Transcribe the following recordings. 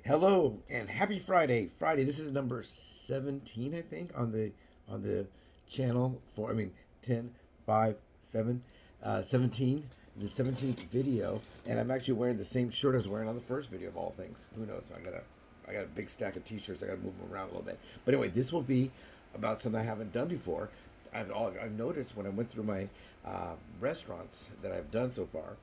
Hello and happy Friday. Friday. This is number 17, I think, on the channel for 10, 5, 7, 17, the 17th video, and I'm actually wearing the same shirt I was wearing on the first video of all things. Who knows? I got a big stack of t-shirts. I got to move them around a little bit. But anyway, this will be about something I haven't done before. I've noticed when I went through my restaurants that I've done so far.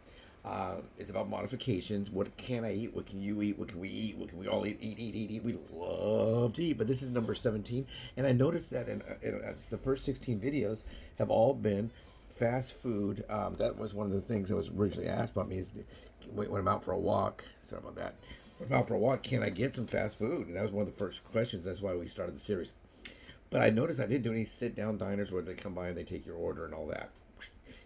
It's about modifications. What can I eat? What can you eat? What can we eat? What can we all eat? Eat. We love to eat. But this is number 17. And I noticed that the first 16 videos have all been fast food. That was one of the things that was originally asked about me is when I'm out for a walk. Sorry about that. When I'm out for a walk, can I get some fast food? And that was one of the first questions. That's why we started the series. But I noticed I didn't do any sit-down diners where they come by and they take your order and all that.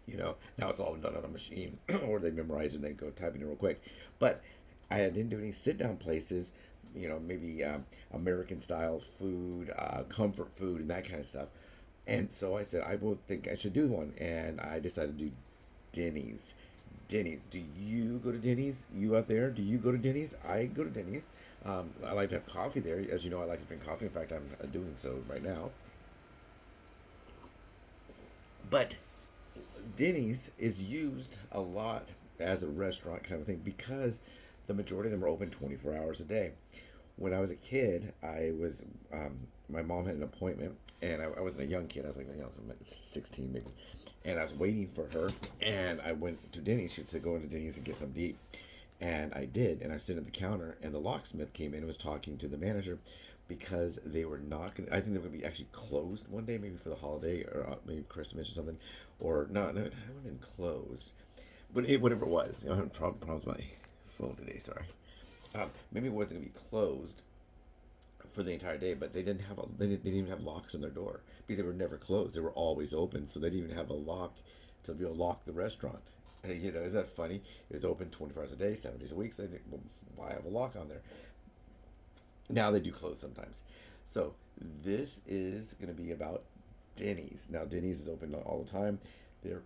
Now it's all done on a machine, or they memorize it and then go type it in real quick. But I didn't do any sit-down places, maybe American style food, comfort food, and that kind of stuff. And so I said, I will think I should do one, and I decided to do Denny's. Denny's. Do you go to Denny's? You out there? Do you go to Denny's? I go to Denny's. I like to have coffee there. As you know, I like to drink coffee. In fact, I'm doing so right now. But Denny's is used a lot as a restaurant kind of thing because the majority of them are open 24 hours a day. When I was a kid, my mom had an appointment, and I wasn't a young kid. I was like, I was 16 maybe, and I was waiting for her, and I went to Denny's. She said, go into Denny's and get something to eat. And I did, and I stood at the counter, and the locksmith came in and was talking to the manager because they were not going to, I think they were going to be actually closed one day, maybe for the holiday or maybe Christmas or something. Or no, it would have been closed. But whatever it was, I'm having problems with my phone today, sorry. Maybe it wasn't going to be closed for the entire day, but they didn't even have locks on their door because they were never closed. They were always open, so they didn't even have a lock to be able to lock the restaurant. Isn't that funny? It was open 24 hours a day, 7 days a week, so well, why have a lock on there? Now they do close sometimes. So this is going to be about Denny's. Now Denny's is open all the time. They're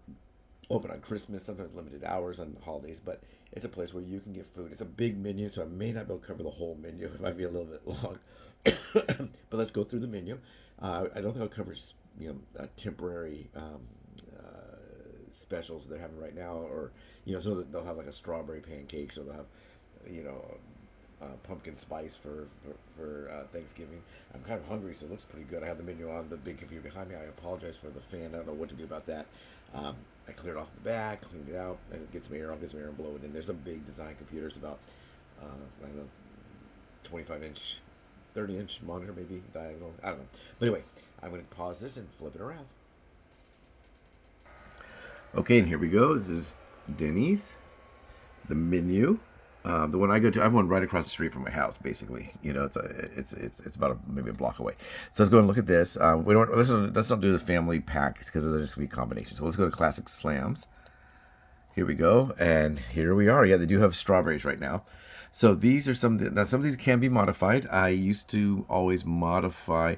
open on Christmas, sometimes limited hours on holidays, but it's a place where you can get food. It's a big menu, so I may not be able to cover the whole menu. It might be a little bit long. But let's go through the menu. I don't think I'll cover temporary specials they're having right now, or so that they'll have like a strawberry pancakes, or they'll have pumpkin spice for Thanksgiving. I'm kind of hungry, so it looks pretty good. I have the menu on the big computer behind me. I apologize for the fan. I don't know what to do about that. I cleared off the back, cleaned it out, and get some air. I'll get some air and blow it in. There's some big design computers, about I don't know, 25-inch, 30-inch monitor, maybe diagonal. I don't know. But anyway, I'm going to pause this and flip it around. Okay, and here we go. This is Denny's, the menu. The one I go to, I have one right across the street from my house. Basically, it's about maybe a block away. So let's go and look at this. Let's not do the family pack because those are just sweet combinations. So let's go to classic slams. Here we go, and here we are. Yeah, they do have strawberries right now. So these are some of these can be modified. I used to always modify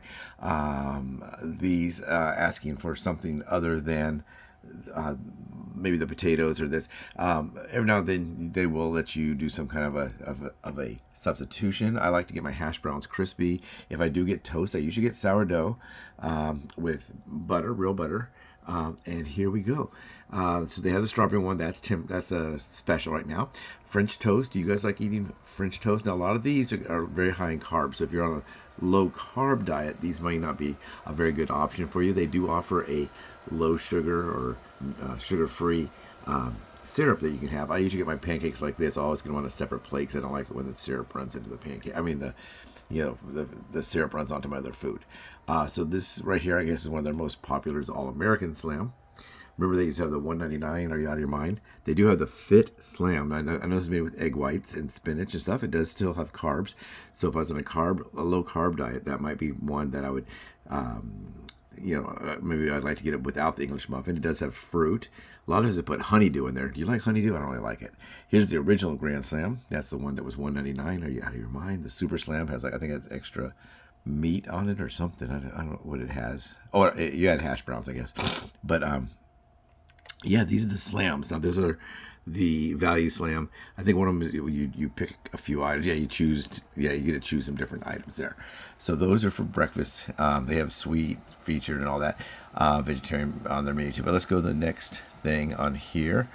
these, asking for something other than maybe the potatoes or this. Every now and then they will let you do some kind of a substitution. I like to get my hash browns crispy. If I do get toast, I usually get sourdough with butter, real butter. And here we go. So they have the strawberry one. That's a special right now. French toast. Do you guys like eating French toast? Now a lot of these are very high in carbs. So if you're on a low carb diet, these might not be a very good option for you. They do offer a low sugar or sugar-free syrup that you can have. I usually get my pancakes like this. I always get them on a separate plate because I don't like it when the syrup runs into the pancake. I mean the syrup runs onto my other food. So this right here, I guess, is one of their most popular. Is All American Slam. Remember, they used to have the $1.99. Are you out of your mind? They do have the Fit Slam. I know it's made with egg whites and spinach and stuff. It does still have carbs. So if I was on a low carb diet, that might be one that I would, maybe I'd like to get it without the English muffin. It does have fruit. A lot of times they put honeydew in there. Do you like honeydew? I don't really like it. Here's the original Grand Slam. That's the one that was $1.99. Are you out of your mind? The Super Slam has, I think, it's extra meat on it or something. I don't know what it has. Oh, you had hash browns, I guess. But yeah, these are the slams. Now, those are the Value Slam. I think one of them is you pick a few items. Yeah, you get to choose some different items there. So those are for breakfast. They have sweet featured and all that, vegetarian on their menu too. But let's go to the next thing on here,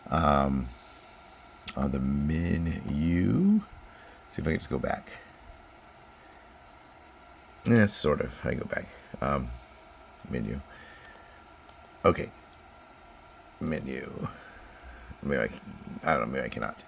on the menu. See if I can just go back. Yeah, sort of. I go back. Menu. Okay. Menu. Maybe I don't know. Maybe I cannot.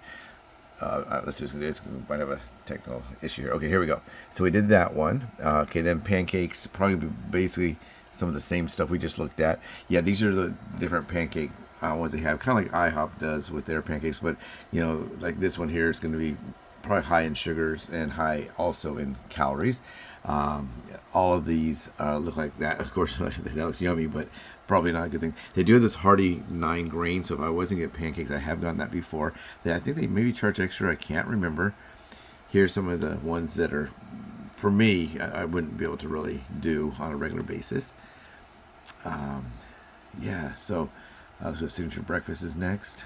Let's just do this. We might have a technical issue here. Okay, here we go. So we did that one. Okay, then pancakes. Probably basically some of the same stuff we just looked at. Yeah, these are the different pancake ones they have. Kind of like IHOP does with their pancakes. But, you know, like this one here is going to be probably high in sugars and high also in calories. All of these look like that. Of course, that looks yummy, but probably not a good thing. They do have this hearty 9 grain, so if I wasn't getting pancakes, I have gotten that before. I think they maybe charge extra. I can't remember. Here's some of the ones that are, for me, I wouldn't be able to really do on a regular basis. Yeah, so let's go. Signature breakfast is next.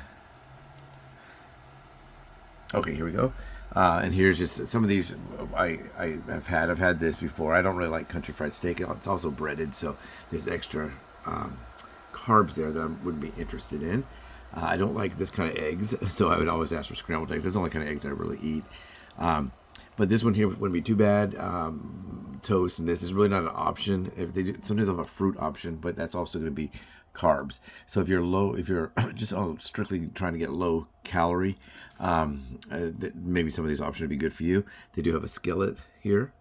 Okay, here we go. And here's just some of these I've had this before. I don't really like country fried steak. It's also breaded, so there's extra carbs there that I wouldn't be interested in. I don't like this kind of eggs, so I would always ask for scrambled eggs. That's the only kind of eggs I really eat. But this one here wouldn't be too bad. Toast and this is really not an option. If they do, sometimes they have a fruit option, but that's also going to be carbs. So if you're just strictly trying to get low calorie, maybe some of these options would be good for you. They do have a skillet here.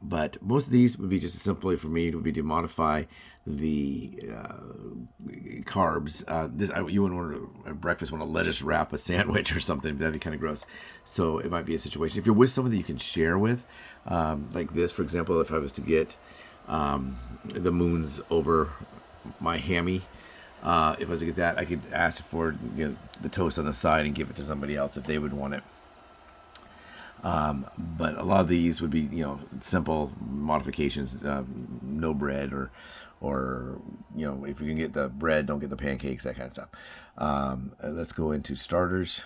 But most of these would be just simply for me would be to modify the carbs. You wouldn't want a breakfast want a lettuce wrap a sandwich or something. That'd be kind of gross. So it might be a situation if you're with someone that you can share with, like this, for example. If I was to get the moons over my hammy, if I was to get that, I could ask for the toast on the side and give it to somebody else if they would want it. But a lot of these would be, simple modifications, no bread or if you can get the bread, don't get the pancakes, that kind of stuff. Let's go into starters.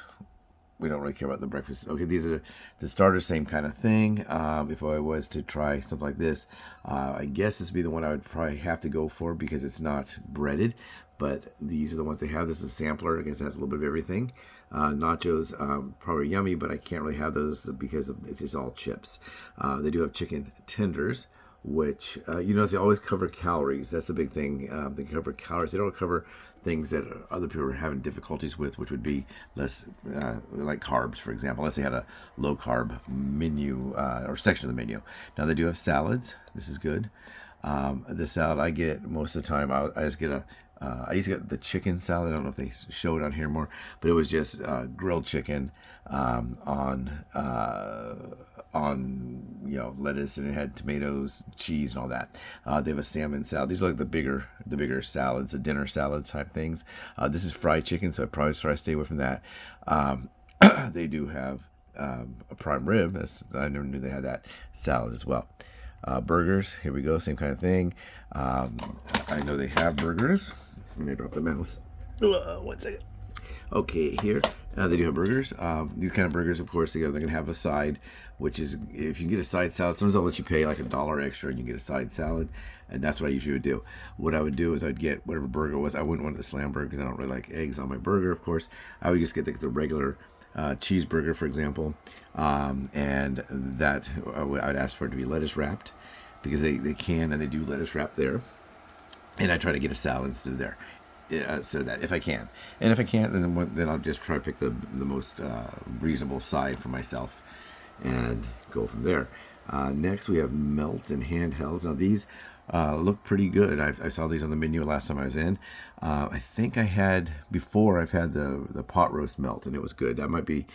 We don't really care about the breakfast. Okay, these are the starters, same kind of thing. If I was to try something like this, I guess this would be the one I would probably have to go for because it's not breaded. But these are the ones they have. This is a sampler. I guess it has a little bit of everything. Nachos, probably yummy, but I can't really have those because it's just all chips. They do have chicken tenders, which, they always cover calories. That's the big thing. They cover calories. They don't cover things that other people are having difficulties with, which would be less, like carbs, for example. Let's say had a low carb menu or section of the menu. Now they do have salads. This is good. The salad I get most of the time, I just get I used to get the chicken salad. I don't know if they show it on here more, but it was just grilled chicken on lettuce, and it had tomatoes, cheese, and all that. They have a salmon salad. These are like the bigger salads, the dinner salad type things. This is fried chicken, so I probably try to stay away from that. They do have a prime rib. I never knew they had that salad as well. Burgers, here we go, same kind of thing. I know they have burgers. Let me drop the mouse. 1 second. Okay, here they do have burgers. These kind of burgers, of course, they're going to have a side, which is if you can get a side salad, sometimes I'll let you pay like $1 extra and you get a side salad, and that's what I usually would do. What I would do is I'd get whatever burger it was. I wouldn't want the slam burger because I don't really like eggs on my burger, of course. I would just get the regular cheeseburger, for example, and that I'd ask for it to be lettuce wrapped because they can and they do lettuce wrap there, and I try to get a salad instead of there, so that if I can, and if I can't, then I'll just try to pick the most reasonable side for myself and go from there. Next we have melts and handhelds. Now these look pretty good. I saw these on the menu last time I was in. I think I've had the pot roast melt, and it was good. That might be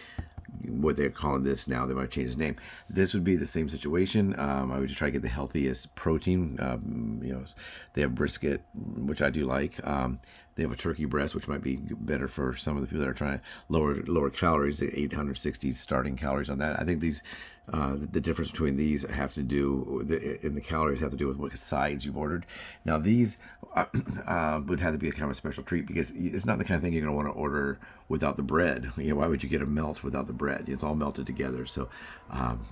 what they're calling this now. They might change the name. This would be the same situation. I would just try to get the healthiest protein. They have brisket, which I do like. They have a turkey breast, which might be better for some of the people that are trying to lower calories. 860 starting calories on that. I think these the difference between these have to do in the calories have to do with what sides you've ordered. Now these would have to be a kind of a special treat because it's not the kind of thing you're going to want to order without the bread. Why would you get a melt without the bread? It's all melted together. So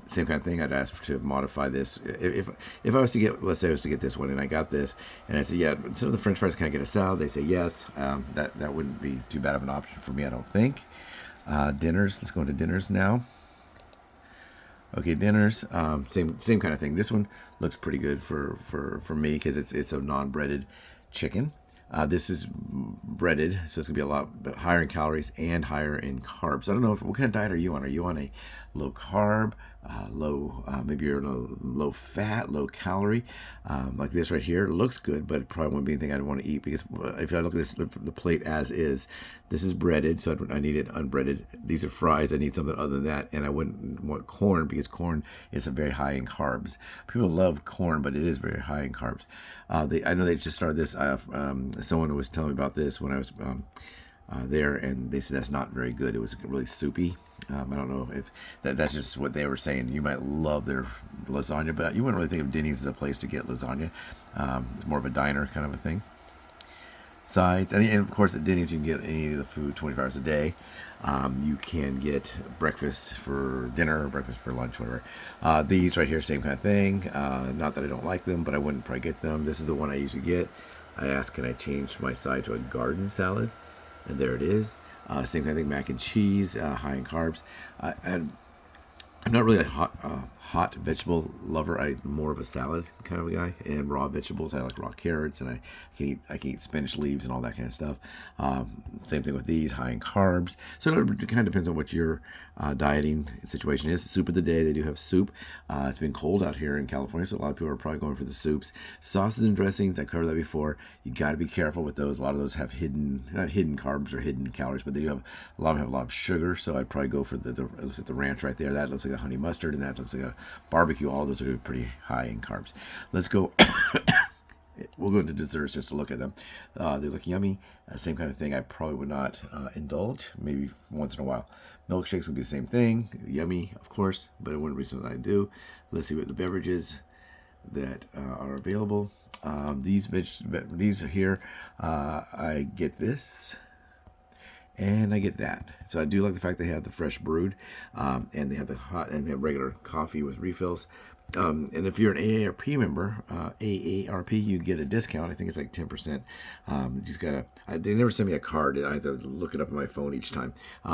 same kind of thing. I'd ask to modify this. If I was to get, let's say I was to get this one and I got this and I said, yeah, instead of the French fries, can I get a salad? They say yes. That wouldn't be too bad of an option for me, I don't think. Dinners. Let's go into dinners now. Okay, dinners, same kind of thing. This one looks pretty good for me because it's a non-breaded chicken. This is breaded, so it's gonna be a lot higher in calories and higher in carbs. I don't know what kind of diet are you on? Are you on a low carb, maybe you're on a low fat, low calorie, like this right here? It looks good, but it probably wouldn't be anything I'd want to eat because if I look at this, the plate as is, this is breaded, so I need it unbreaded. These are fries. I need something other than that, and I wouldn't want corn because corn is very high in carbs. People love corn, but it is very high in carbs. I know they just started this. Someone was telling me about this when I was there, and they said that's not very good. It was really soupy. I don't know if that's just what they were saying. You might love their lasagna, but you wouldn't really think of Denny's as a place to get lasagna. It's more of a diner kind of a thing. Sides, and of course at Denny's you can get any of the food 24 hours a day. You can get breakfast for dinner, breakfast for lunch, whatever. These right here, same kind of thing. Not that I don't like them, but I wouldn't probably get them. This is the one I usually get. I asked, can I change my side to a garden salad? And there it is. Same kind of thing, mac and cheese, high in carbs. And I'm not really a hot vegetable lover. I'm more of a salad kind of a guy. And raw vegetables, I like raw carrots, and I can eat spinach leaves and all that kind of stuff. Same thing with these, high in carbs. So it kind of depends on what your dieting situation is. Soup of the day, they do have soup. It's been cold out here in California, so a lot of people are probably going for the soups. Sauces and dressings, I covered that before. You got to be careful with those. A lot of those have not hidden carbs or hidden calories, but they do have a lot of them have a lot of sugar. So I'd probably go for looks like the ranch right there. That looks like a honey mustard, and that looks like a barbecue. All of those are pretty high in carbs. Let's go. We'll go into desserts just to look at them. They look yummy. Same kind of thing. I probably would not indulge. Maybe once in a while. Milkshakes will be the same thing. Yummy, of course, but it wouldn't be something I do. Let's see what the beverages that are available. These here, I get this. And I get that. So I do like the fact they have the fresh brewed, and they have the hot, and they have regular coffee with refills. And if you're an AARP member, AARP, you get a discount. I think it's like 10%. You just gotta. They never send me a card. I have to look it up on my phone each time.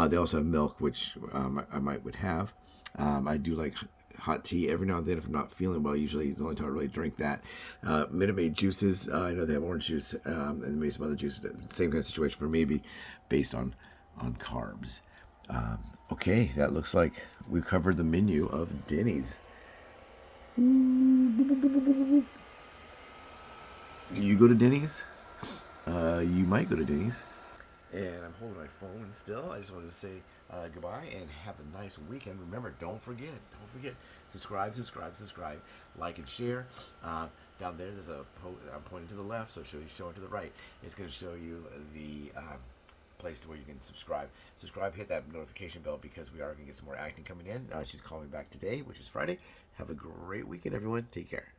They also have milk, which I would have. I do like hot tea every now and then if I'm not feeling well. Usually it's the only time I really drink that. Minute Maid juices, I know they have orange juice and maybe some other juices. Same kind of situation for me, based on carbs. Okay, that looks like we've covered the menu of Denny's. Do you go to Denny's? You might go to Denny's. And I'm holding my phone still. I just wanted to say goodbye and have a nice weekend. Remember, don't forget, subscribe, like and share. Down there, there's I'm pointing to the left, so showing to the right. It's going to show you the place where you can subscribe. Hit that notification bell because we are going to get some more acting coming in. She's calling back today, which is Friday. Have a great weekend, everyone. Take care.